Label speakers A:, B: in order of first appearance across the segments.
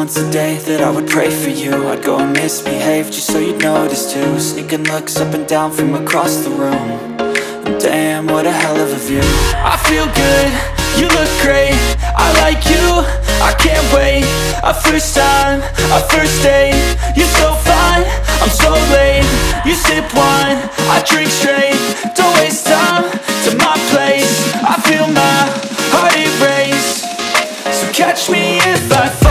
A: once a day that I would pray for you. I'd go and misbehave just so you'd notice too. Sneaking looks up and down from across the room. And damn, what a hell of a view. I feel good, you look great, I like you, I can't wait. A first time, a first date, you're so fine, I'm so late. You sip wine, I drink straight. Don't waste time to my place. I feel my heart erase. So catch me if I fall.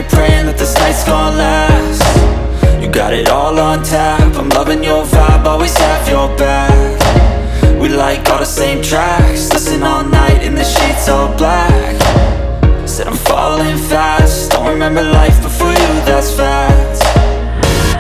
A: Praying that this night's gonna last. You got it all on tap, I'm loving your vibe, always have your back. We like all the same tracks, listen all night in the sheets all black. Said I'm falling fast, don't remember life before you, that's fact.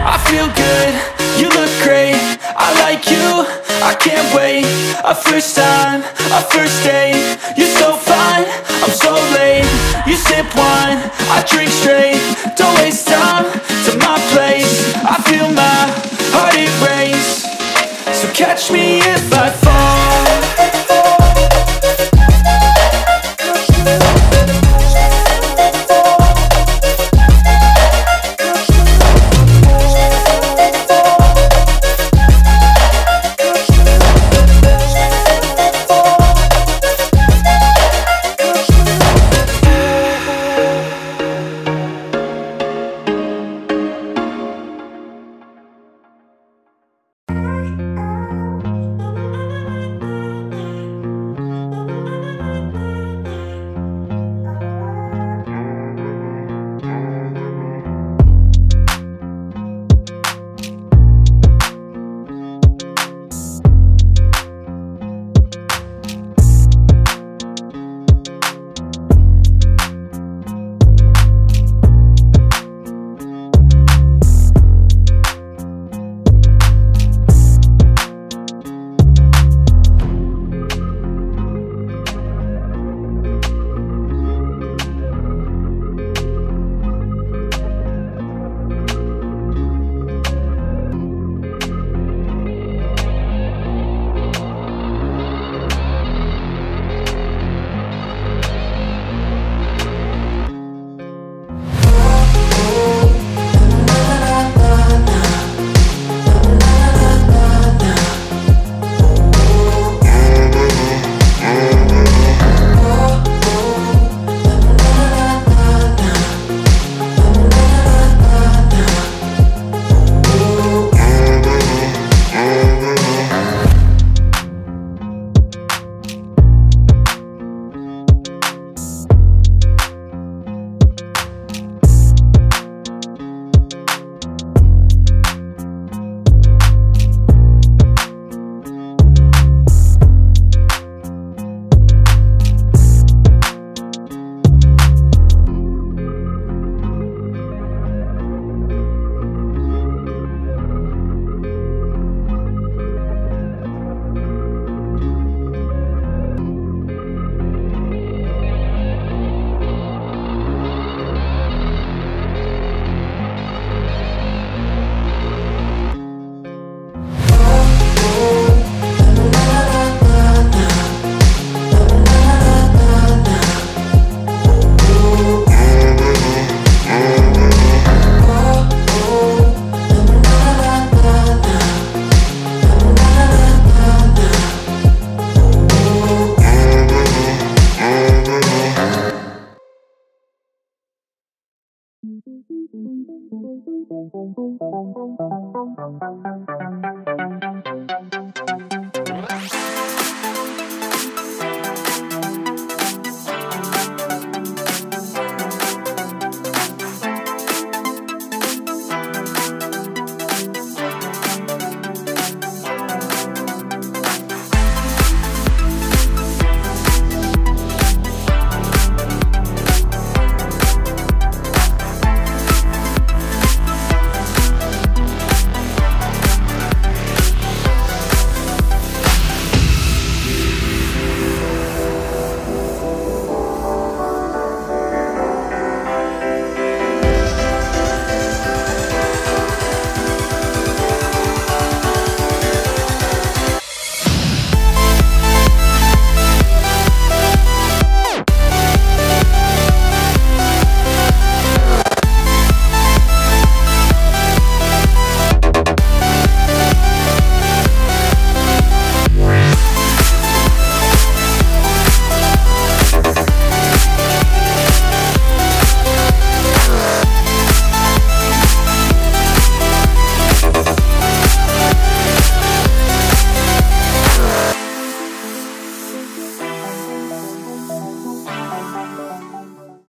A: I feel good, you look great, I like you, I can't wait. A first time, a first date, you're so fine, I'm so late. You sip wine, I drink straight. Don't waste time to my place. I feel my heart erase. So catch me if I fall.